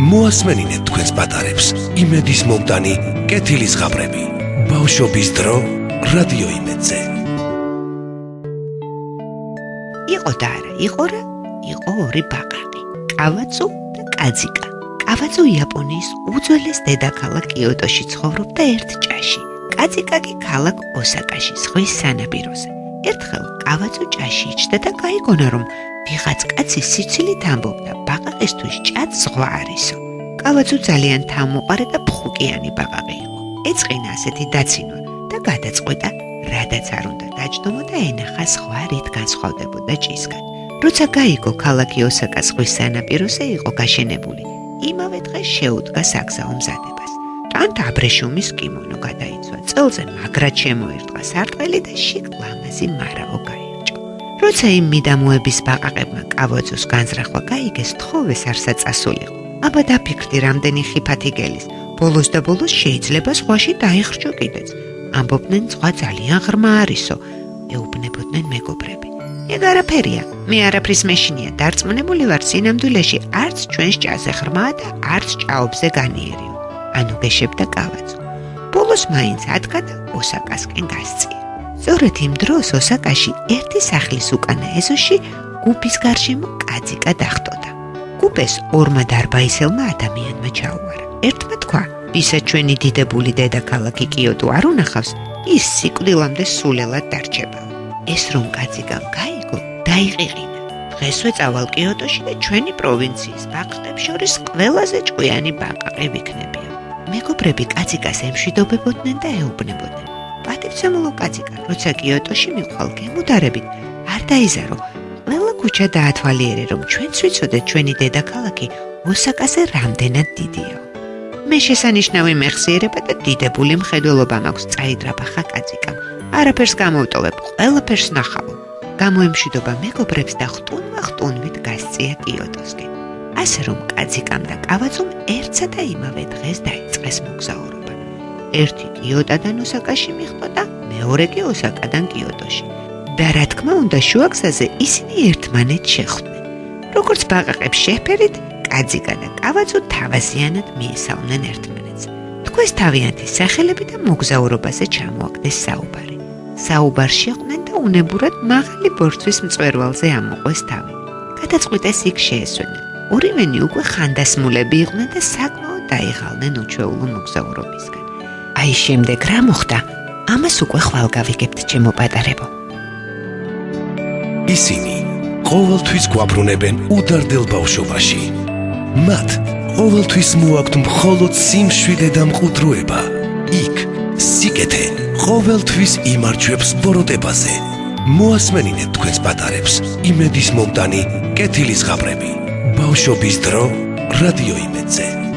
მოასმენინეთ თქვენს პატარებს იმედის მომტანი კეთილის ღაბრები. ბავშვობის დრო რადიო იმედზე. იყო და არა იყო რა, იყო ორი ბაყაყი, კავაცუ და კაძიკა. კავაცუ იაპონიის უძველეს დედაქალაქ კიოტოში ცხოვრობდა ერთ ჭაში. კაძიკა კი ქალაქ ოსაკაში, ზღვის სანაპიროზე. ერთხელ კავაცუ ჭაში იჯდა და გაიგონა, რომ ვიღაც კაცი სიცილით ამბობდა, ბაყაყისთვის ჭაც ზღვა არისო. კავაცუ ძალიან თავმოყარე და ფხუკიანი ბაყაყი იყო. ეწყინა ასეთი დაცინვა და გადაწყვიტა, რადაც არ უნდა დაჯდომო და ენახა ზღვა რით განსხვავდებოდა ჭისგან. როცა გაიგო, ქალაქი ოსაკა ზღვის სანაპიროზე იყო გაშენებული, იმავე დღეს შეუდგა საგზაო მზადებას. ტანთა აბრეშუმის კიმონო გადაიცვა, წელზე მაგრად შემოერტყა სარტყელი და შიგ ლამაზი მარაო გაირჭო. როცა იმ მიდამოების ბაყაყებმა კავაცუს განზრახვა გაიგეს, თხოვეს არსა წასულიყო. აბა დაფიქრდი რამდენი ხიფათი გელის, ბოლოს და ბოლოს შეიძლება ზღვაში დაიხრჯო კიდეც. ამბობდნენ, ზღვა ძალიან ღრმა არისო, ეუბნებოდნენ მეგობრები. ეგ არაფერია, მე არაფრის მეშინია, დარწმუნებული ვარ, სინამდვილეში არც ჩვენს ჭაზე ღრმაა და არც ჭაობზე განიერიო. ანუ გეშებდა კავაცუ. ბოლოს მაინც ადგა და ოსაკასკენ გასწია. სწორედ იმ დროს ოსაკაში ერთი სახლის უკანა ეზოში გუბის გარშემო კაძიკა დახტოდა. გუბეს ორმა დარბაისელმა ადამიანმა ჩაუარა. ერთმა თქვა, ვისაც ჩვენი დიდებული დედაქალაქი კიოტო არ უნახავს, ის სიკვდილამდე სულელად დარჩება. ეს რომ კაძიკამ გაიგო, დაიყიყინა. დღესვე წავალ კიოტოში და ჩვენი პროვინციის ბაყაყებს შორის ყველაზე ჭკვიანი ბაყაყი ვიქნებია. მეგობრები კაძიკას ემშვიდობებოდნენ და ეუბნებოდნენ. პატივცემულო კაძიკა, როცა კიოტოში მიყვალ გემუდარებით, არ დაიზარო. ყველა ქუჩა დაათვალიერე, რომ ჩვენც ვიცოდეთ ჩვენი დედაქალაქი ოსაკაზე რამდენად დიდია. მე შესანიშნავი მეხსიერება და დიდებული მხედველობა მაქვს, წაიდრა ბახა კაძიკამ. არაფერს გამოვტოვებ, ყველაფერს ნახავ. გამოემშვიდობა მეგობრებს და ხტუნვით გასწია კიოტოსკენ. ასე რომ კაძიკამ და კავაცუმ ერთსა და იმავე დღეს დაიწყეს მოგზაურობა. ერთი კიოტოდან ოსაკაში მიხვდა და მეორე კი ოსაკადან კიოტოში. და რა თქმა უნდა, შუაგზაზე ისინი ერთმანეთს შეხვდნენ. როგორც ბაყაყებს შეფერით, კაძიკა და კავაცუ თავაზიანად მიესალმნენ ერთმანეთს. თქვეს თავიანთი სახელები და მოგზაურობაზე ჩამოაგდეს საუბარი. საუბარში იყვნენ და უნებურად მაღალი ბორცვის მწვერვალზე ამოყვეს თავი. გადაწყვიტეს იქ შეესვენენ. ორივენი უკვე ხანდასმულები იყვნენ და საკმაოდ დაიღალნენ უჩვეულო მოგზაურობისგან. აი შემდეგ რა მოხდა? ამას უკვე ხვალ გავიგებთ, ჩემო პატარებო. ისინი ყოველთვის გვაბრუნებენ უდარდელ ბავშვობაში. მათ ყოველთვის მოაქვთ მხოლოდ სიმშვიდე და მყუდროება. იქ სიკეთე ყოველთვის იმარჯვებს ბოროტებაზე. მოასმენინეთ თქვენს პატარებს იმედის მომტანი კეთილის ღაბრები. ბავშვობის დრო რადიო იმედზე.